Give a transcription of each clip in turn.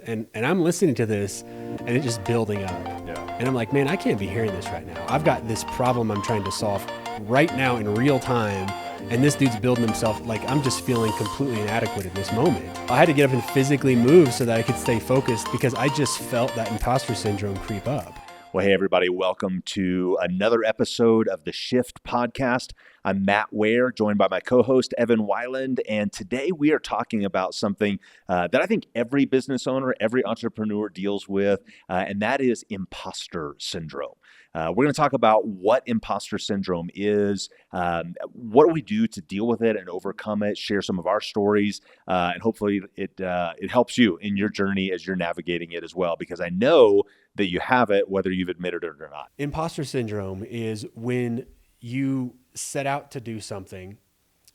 And I'm listening to this and it's just building up. Yeah. And I'm like, man, I can't be hearing this right now. I've got this problem I'm trying to solve right now in real time. And this dude's building himself, like I'm just feeling completely inadequate at this moment. I had to get up and physically move so that I could stay focused because I just felt that imposter syndrome creep up. Well, hey, everybody, welcome to another episode of the Shift Podcast. I'm Matt Ware, joined by my co-host, Evan Weiland, and today we are talking about something that I think every business owner, every entrepreneur deals with, and that is imposter syndrome. We're going to talk about what imposter syndrome is, what do we do to deal with it and overcome it, share some of our stories, and hopefully it helps you in your journey as you're navigating it as well, because I know that you have it, whether you've admitted it or not. Imposter syndrome is when you set out to do something,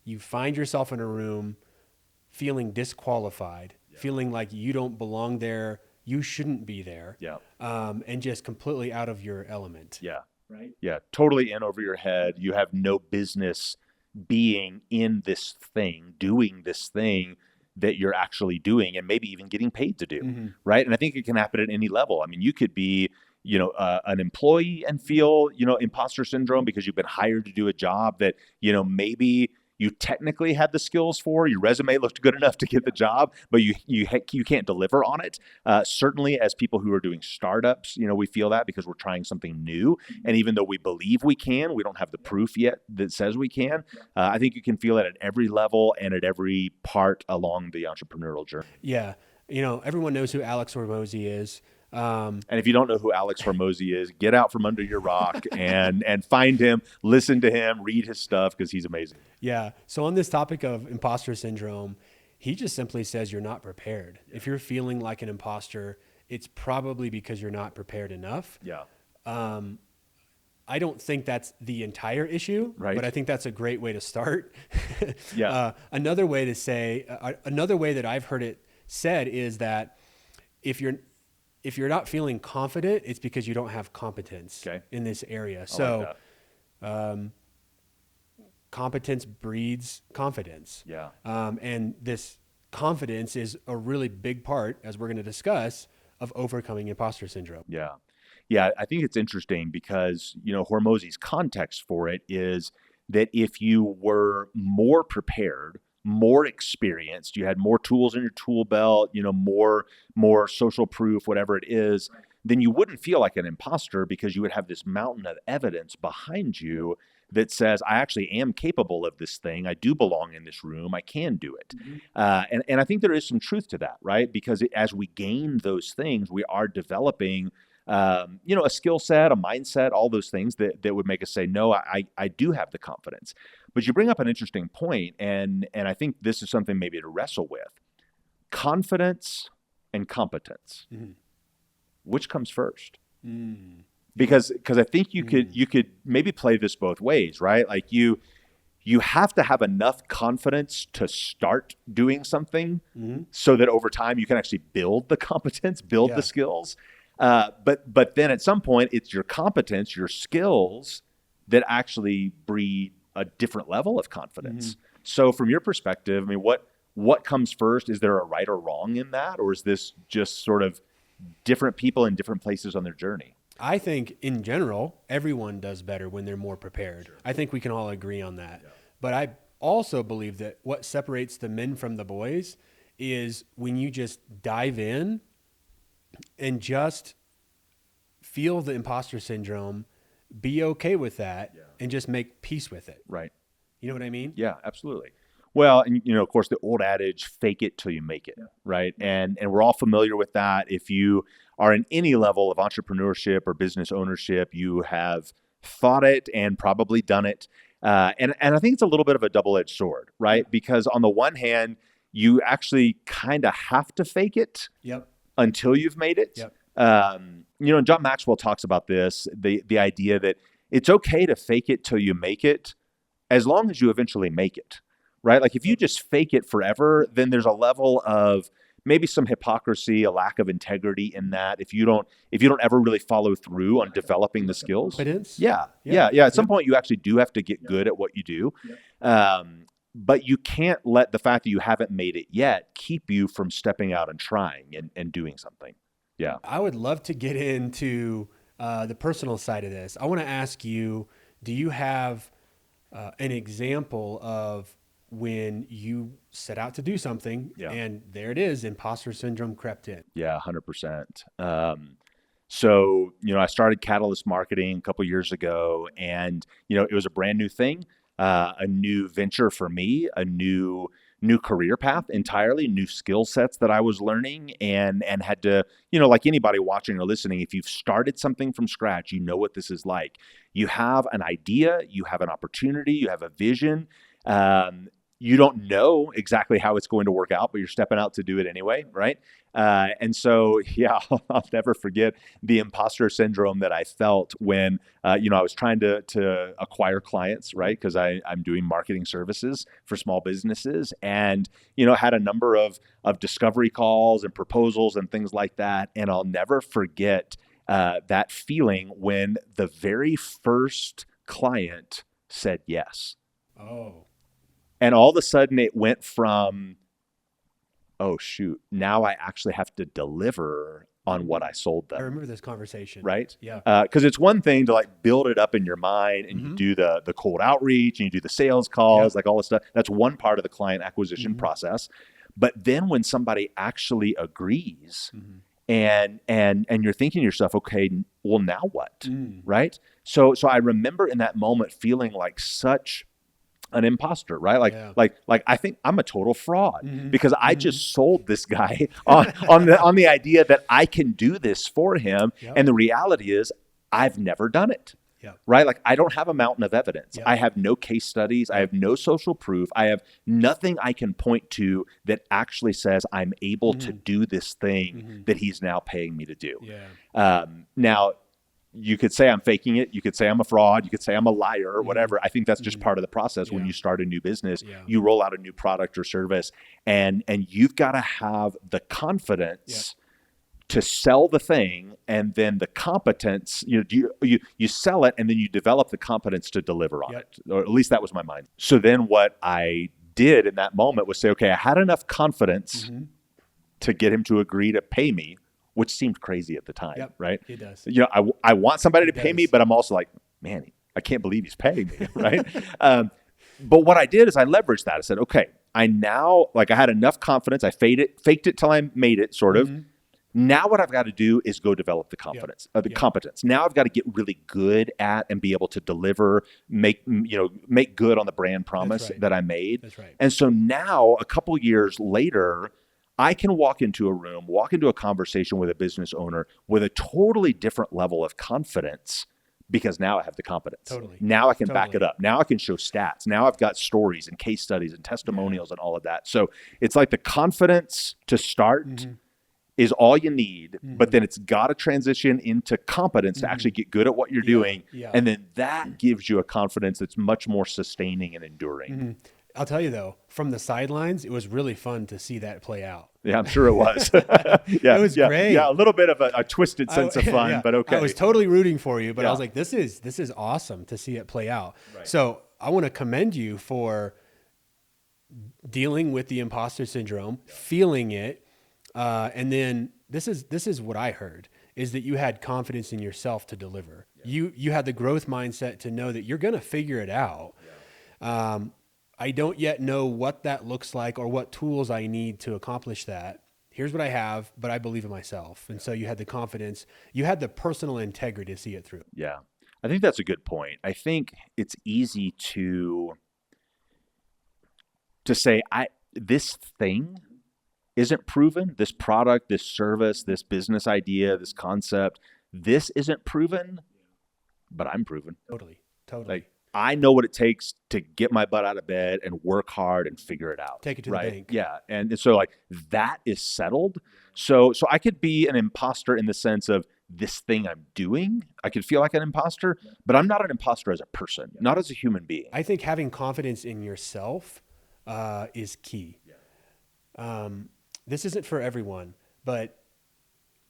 you find yourself in a room feeling disqualified, feeling like you don't belong there, you shouldn't be there, and just completely out of your element. Yeah. Right? Yeah, totally in over your head. You have no business being in this thing, doing this thing that you're actually doing and maybe even getting paid to do, right? And I think it can happen at any level. I mean, you could be, an employee and feel, imposter syndrome because you've been hired to do a job that, maybe you technically had the skills for. Your resume looked good enough to get the job, but you can't deliver on it. Certainly as people who are doing startups, we feel that because we're trying something new. And even though we believe we can, we don't have the proof yet that says we can. I think you can feel it at every level and at every part along the entrepreneurial journey. Yeah. Everyone knows who Alex Hormozi is. And if you don't know who Alex Hormozi is, get out from under your rock and find him, listen to him, read his stuff because he's amazing. Yeah. So on this topic of imposter syndrome, he just simply says you're not prepared. Yeah. If you're feeling like an imposter, it's probably because you're not prepared enough. Yeah. I don't think that's the entire issue, right, but I think that's a great way to start. Yeah. Another way that I've heard it said is that if you're not feeling confident, it's because you don't have competence in this area. So competence breeds confidence. Yeah. And this confidence is a really big part, as we're going to discuss, of overcoming imposter syndrome. Yeah. Yeah. I think it's interesting because, Hormozi's context for it is that if you were more prepared, more experienced, you had more tools in your tool belt, more social proof, whatever it is, then you wouldn't feel like an imposter because you would have this mountain of evidence behind you that says, I actually am capable of this thing. I do belong in this room. I can do it. And I think there is some truth to that, right? Because as we gain those things, we are developing a skill set, a mindset, all those things that would make us say, no, I do have the confidence. But you bring up an interesting point, and I think this is something maybe to wrestle with. Confidence and competence. Which comes first? Because I think you could maybe play this both ways, right? Like you have to have enough confidence to start doing something so that over time you can actually build the competence, build the skills. But then at some point it's your competence, your skills that actually breed a different level of confidence. So from your perspective, I mean, what comes first? Is there a right or wrong in that? Or is this just sort of different people in different places on their journey? I think in general, everyone does better when they're more prepared. Sure. I think we can all agree on that. Yeah. But I also believe that what separates the men from the boys is when you just dive in and just feel the imposter syndrome, be okay with that, and just make peace with it. Right. You know what I mean? Yeah, absolutely. Well, and of course, the old adage, fake it till you make it, right? And we're all familiar with that. If you are in any level of entrepreneurship or business ownership, you have thought it and probably done it. And I think it's a little bit of a double-edged sword, right? Because on the one hand, you actually kind of have to fake it until you've made it. And John Maxwell talks about this, the idea that it's okay to fake it till you make it, as long as you eventually make it, right? Like if you just fake it forever, then there's a level of maybe some hypocrisy, a lack of integrity in that. If you don't ever really follow through on developing the skills. Competence? Yeah. At some point, you actually do have to get good at what you do. but you can't let the fact that you haven't made it yet keep you from stepping out and trying and doing something. Yeah. I would love to get into the personal side of this. I want to ask you, do you have an example of when you set out to do something Yeah. and there it is, imposter syndrome crept in? Yeah, 100%. So, I started Catalyst Marketing a couple years ago, and it was a brand new thing, a new venture for me, a new career path entirely, new skill sets that I was learning, and had to, like anybody watching or listening, if you've started something from scratch, you know what this is like. You have an idea, you have an opportunity, you have a vision. You don't know exactly how it's going to work out, but you're stepping out to do it anyway, right? And so, yeah, I'll never forget the imposter syndrome that I felt when, I was trying to acquire clients, right? Because I'm doing marketing services for small businesses, and had a number of discovery calls and proposals and things like that. And I'll never forget that feeling when the very first client said yes. Oh, And all of a sudden it went from, oh shoot, now I actually have to deliver on what I sold I them, remember this conversation. right? Yeah. Because it's one thing to like build it up in your mind and you do the cold outreach and you do the sales calls, like all this stuff. That's one part of the client acquisition process. But then when somebody actually agrees and you're thinking to yourself, okay, well now what, right? So I remember in that moment feeling like such an imposter, right? Like I think I'm a total fraud because I just sold this guy on the idea that I can do this for him. Yep. And the reality is I've never done it. Yep. Right? Like I don't have a mountain of evidence. Yep. I have no case studies. I have no social proof. I have nothing I can point to that actually says I'm able to do this thing that he's now paying me to do. Yeah. Now, you could say I'm faking it. You could say I'm a fraud. You could say I'm a liar or whatever. I think that's just part of the process when you start a new business. Yeah. You roll out a new product or service, and you've got to have the confidence to sell the thing, and then the competence. You sell it, and then you develop the competence to deliver on it. Or at least that was my mind. So then what I did in that moment was say, okay, I had enough confidence to get him to agree to pay me, which seemed crazy at the time, right? It does. I want somebody to pay me, but I'm also like, man, I can't believe he's paying me, right? But what I did is I leveraged that. I said, okay, I had enough confidence. I faked it till I made it, sort of. Now what I've got to do is go develop the confidence, competence. Now I've got to get really good at and be able to deliver, make good on the brand promise that I made. That's right. And so now, a couple years later, I can walk into a room, walk into a conversation with a business owner with a totally different level of confidence because now I have the competence. Totally. Now I can back it up. Now I can show stats. Now I've got stories and case studies and testimonials and all of that. So it's like the confidence to start is all you need, but then it's got to transition into competence to actually get good at what you're doing. And then that gives you a confidence that's much more sustaining and enduring. I'll tell you though, from the sidelines, it was really fun to see that play out. Yeah, I'm sure it was. It was great. Yeah, a little bit of a twisted sense of fun, but okay. I was totally rooting for you, but I was like, this is awesome to see it play out. Right. So I want to commend you for dealing with the imposter syndrome, feeling it, and then this is what I heard is that you had confidence in yourself to deliver. Yeah. You had the growth mindset to know that you're going to figure it out. Yeah. I don't yet know what that looks like or what tools I need to accomplish that. Here's what I have, but I believe in myself. And so you had the confidence, you had the personal integrity to see it through. Yeah. I think that's a good point. I think it's easy to say, this thing isn't proven, this product, this service, this business idea, this concept, this isn't proven, but I'm proven. Totally. Like, I know what it takes to get my butt out of bed and work hard and figure it out. Take it to the bank. Yeah. And so like that is settled. So I could be an imposter in the sense of this thing I'm doing. I could feel like an imposter, but I'm not an imposter as a person, not as a human being. I think having confidence in yourself is key. This isn't for everyone, but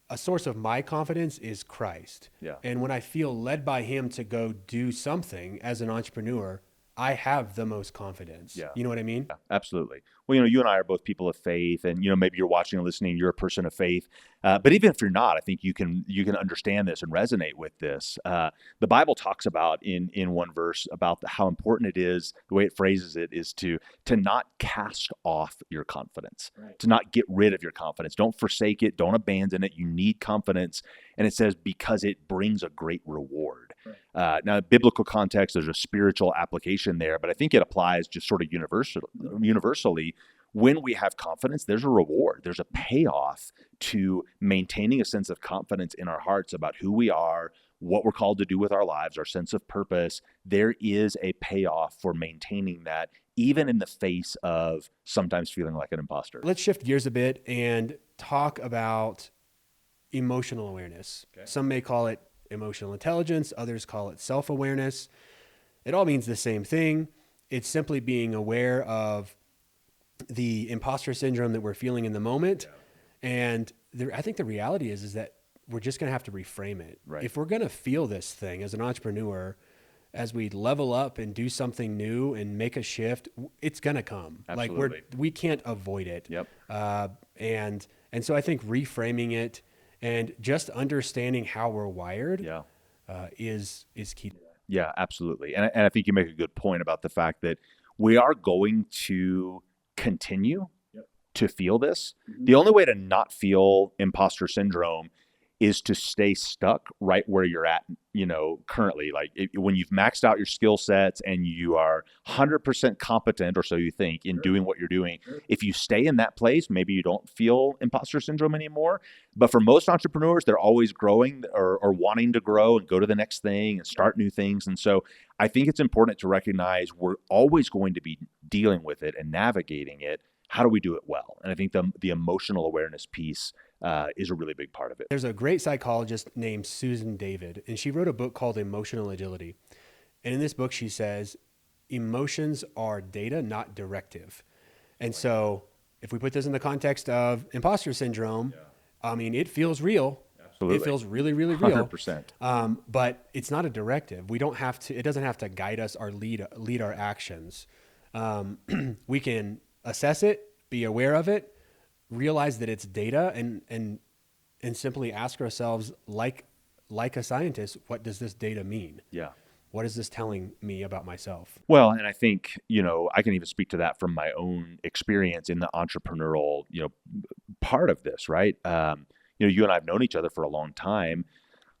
a source of my confidence is Christ. Yeah. And when I feel led by him to go do something as an entrepreneur, I have the most confidence. Yeah. You know what I mean? Yeah, absolutely. Well, you and I are both people of faith, and maybe you're watching and listening. You're a person of faith, but even if you're not, I think you can understand this and resonate with this. The Bible talks about in one verse about how important it is. The way it phrases it is to not cast off your confidence, Right. to not get rid of your confidence. Don't forsake it. Don't abandon it. You need confidence, and it says because it brings a great reward. Now, biblical context, there's a spiritual application there, but I think it applies just sort of universally. When we have confidence, there's a reward, there's a payoff to maintaining a sense of confidence in our hearts about who we are, what we're called to do with our lives, our sense of purpose. There is a payoff for maintaining that, even in the face of sometimes feeling like an imposter. Let's shift gears a bit and talk about emotional awareness. Okay. Some may call it emotional intelligence, others call it self-awareness. It all means the same thing. It's simply being aware of the imposter syndrome that we're feeling in the moment. Yeah. And I think the reality is that we're just going to have to reframe it. Right. If we're going to feel this thing as an entrepreneur, as we level up and do something new and make a shift, it's going to come. Absolutely. Like we can't avoid it. Yep. And so I think reframing it and just understanding how we're wired is key to that. Yeah, absolutely. And I think you make a good point about the fact that we are going to continue to feel this. Mm-hmm. The only way to not feel imposter syndrome is to stay stuck right where you're at, currently. Like when you've maxed out your skill sets and you are 100% competent, or so you think, in doing what you're doing. If you stay in that place, maybe you don't feel imposter syndrome anymore. But for most entrepreneurs, they're always growing or wanting to grow and go to the next thing and start new things. And so I think it's important to recognize we're always going to be dealing with it and navigating it. How do we do it well? And I think the emotional awareness piece is a really big part of it. There's a great psychologist named Susan David, and she wrote a book called Emotional Agility. And in this book, she says, emotions are data, not directive. And so if we put this in the context of imposter syndrome, I mean, it feels real. Absolutely. It feels really, really real. 100%. But it's not a directive. We don't have to, it doesn't have to guide us or lead our actions. We can assess it, be aware of it, realize that it's data, and simply ask ourselves, like a scientist, what does this data mean? Yeah. What is this telling me about myself? Well, and I think, I can even speak to that from my own experience in the entrepreneurial, part of this, right? You and I have known each other for a long time.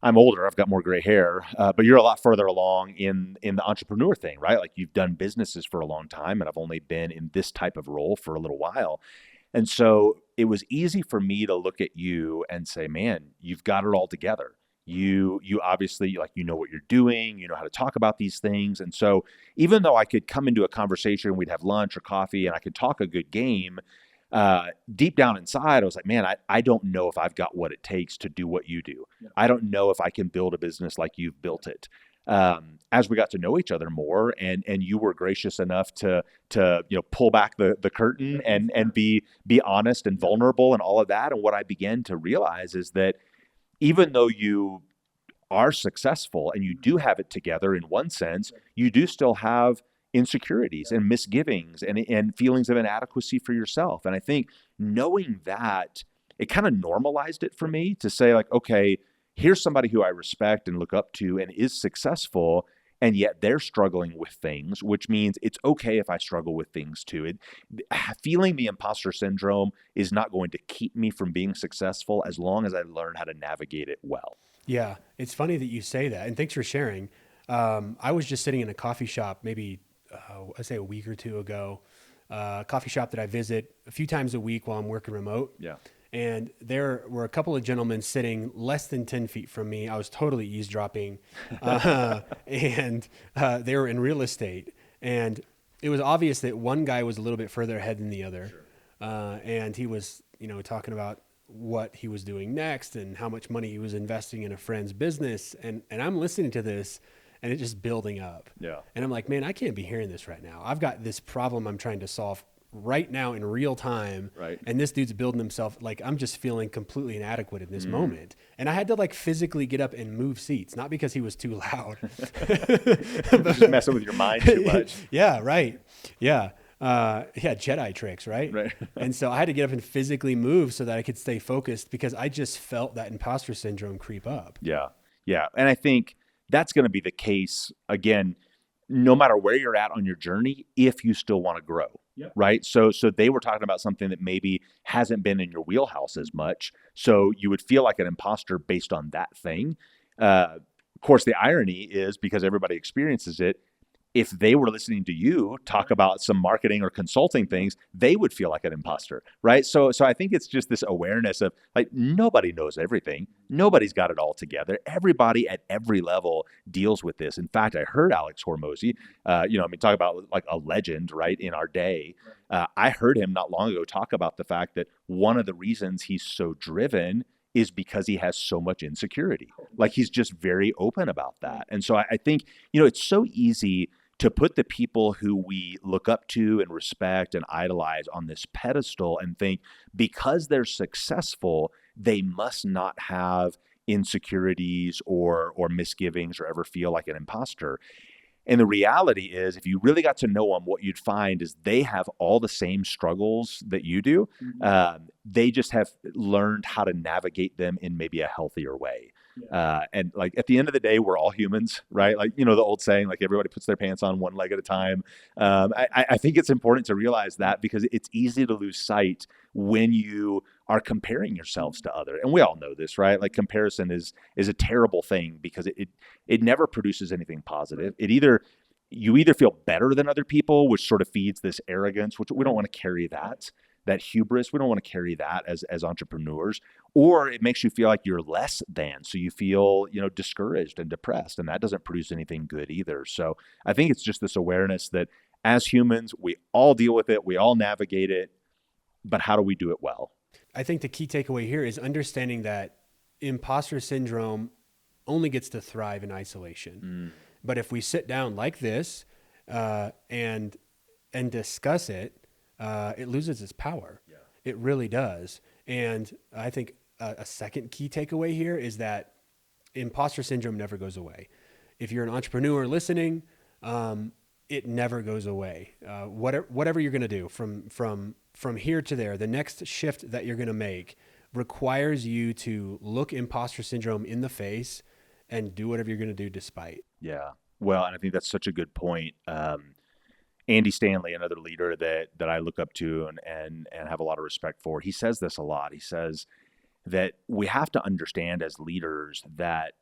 I'm older, I've got more gray hair, but you're a lot further along in the entrepreneur thing, right? Like you've done businesses for a long time, and I've only been in this type of role for a little while. And so it was easy for me to look at you and say, man, you've got it all together. You obviously, you know what you're doing, you know how to talk about these things. And so even though I could come into a conversation, we'd have lunch or coffee, and I could talk a good game, deep down inside, I was like, man, I don't know if I've got what it takes to do what you do. Yeah. I don't know if I can build a business like you've built it. As we got to know each other more, and you were gracious enough to pull back the curtain and be honest and vulnerable and all of that. And what I began to realize is that even though you are successful and you do have it together in one sense, you do still have insecurities and misgivings and feelings of inadequacy for yourself. And I think knowing that, it kind of normalized it for me to say, like, okay, here's somebody who I respect and look up to and is successful, and yet they're struggling with things, which means it's okay if I struggle with things too. Feeling the imposter syndrome is not going to keep me from being successful as long as I learn how to navigate it well. Yeah, it's funny that you say that, and thanks for sharing. I was just sitting in a coffee shop maybe, I'd say a week or two ago, a coffee shop that I visit a few times a week while I'm working remote. Yeah. And there were a couple of gentlemen sitting less than 10 feet from me. I was totally eavesdropping. And they were in real estate. And it was obvious that one guy was a little bit further ahead than the other. Sure. And he was, talking about what he was doing next and how much money he was investing in a friend's business. And I'm listening to this, and it's just building up. Yeah. And I'm like, man, I can't be hearing this right now. I've got this problem I'm trying to solve right now in real time. Right. And this dude's building himself. Like, I'm just feeling completely inadequate in this moment. And I had to like physically get up and move seats, not because he was too loud. Just messing with your mind too much. Yeah. Right. Yeah. Jedi tricks, right? Right. And so I had to get up and physically move so that I could stay focused because I just felt that imposter syndrome creep up. Yeah. Yeah. And I think that's going to be the case again, no matter where you're at on your journey, if you still want to grow. Yep. Right. So they were talking about something that maybe hasn't been in your wheelhouse as much. So you would feel like an imposter based on that thing. Of course, the irony is because everybody experiences it. If they were listening to you talk about some marketing or consulting things, they would feel like an imposter, right? So I think it's just this awareness of like, nobody knows everything. Nobody's got it all together. Everybody at every level deals with this. In fact, I heard Alex Hormozy, talk about like a legend, right, in our day. I heard him not long ago talk about the fact that one of the reasons he's so driven is because he has so much insecurity. Like he's just very open about that. And so I think, it's so easy to put the people who we look up to and respect and idolize on this pedestal and think because they're successful, they must not have insecurities or misgivings or ever feel like an imposter. And the reality is, if you really got to know them, what you'd find is they have all the same struggles that you do. They just have learned how to navigate them in maybe a healthier way. And like at the end of the day, we're all humans, right? Like, the old saying, like everybody puts their pants on one leg at a time. I think it's important to realize that because it's easy to lose sight when you are comparing yourselves to others. And we all know this, right? Like comparison is a terrible thing because it never produces anything positive. You either feel better than other people, which sort of feeds this arrogance, which we don't want to carry that hubris. We don't want to carry that as entrepreneurs, or it makes you feel like you're less than. So you feel, discouraged and depressed, and that doesn't produce anything good either. So I think it's just this awareness that as humans, we all deal with it. We all navigate it, but how do we do it well? I think the key takeaway here is understanding that imposter syndrome only gets to thrive in isolation. But if we sit down like this and discuss it, it loses its power. Yeah. It really does. And I think a second key takeaway here is that imposter syndrome never goes away. If you're an entrepreneur listening, it never goes away. Whatever you're going to do from here to there, the next shift that you're going to make requires you to look imposter syndrome in the face and do whatever you're going to do despite. Yeah. Well, and I think that's such a good point. Andy Stanley, another leader that I look up to and have a lot of respect for, he says this a lot. He says that we have to understand as leaders that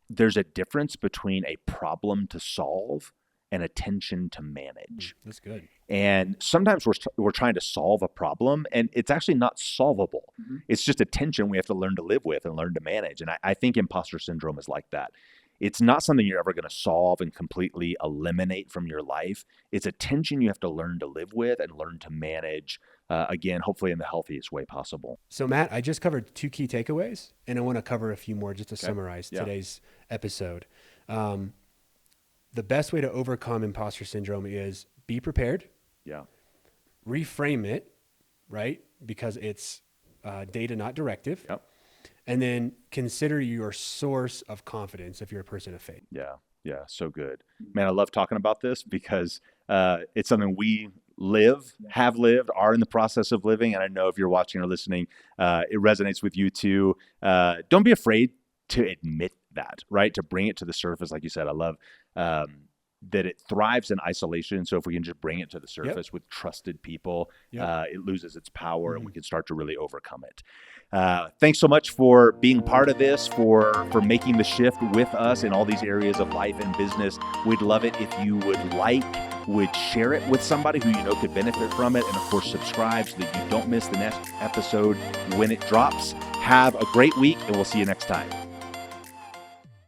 there's a difference between a problem to solve and a tension to manage. That's good. And sometimes we're trying to solve a problem and it's actually not solvable. It's just a tension we have to learn to live with and learn to manage. And I think imposter syndrome is like that. It's not something you're ever going to solve and completely eliminate from your life. It's a tension you have to learn to live with and learn to manage, again, hopefully in the healthiest way possible. So Matt, I just covered 2 key takeaways, and I want to cover a few more just to summarize today's episode. The best way to overcome imposter syndrome is be prepared. Yeah. Reframe it, right? Because it's data, not directive. Yep. And then consider your source of confidence if you're a person of faith. Yeah. Yeah. So good. Man, I love talking about this because it's something we have lived, are in the process of living. And I know if you're watching or listening, it resonates with you too. Don't be afraid to admit that, right? To bring it to the surface. Like you said, I love that it thrives in isolation. So if we can just bring it to the surface with trusted people, it loses its power and we can start to really overcome it. Thanks so much for being part of this, for making the shift with us in all these areas of life and business. We'd love it if you would share it with somebody who you know could benefit from it. And of course, subscribe so that you don't miss the next episode when it drops. Have a great week and we'll see you next time.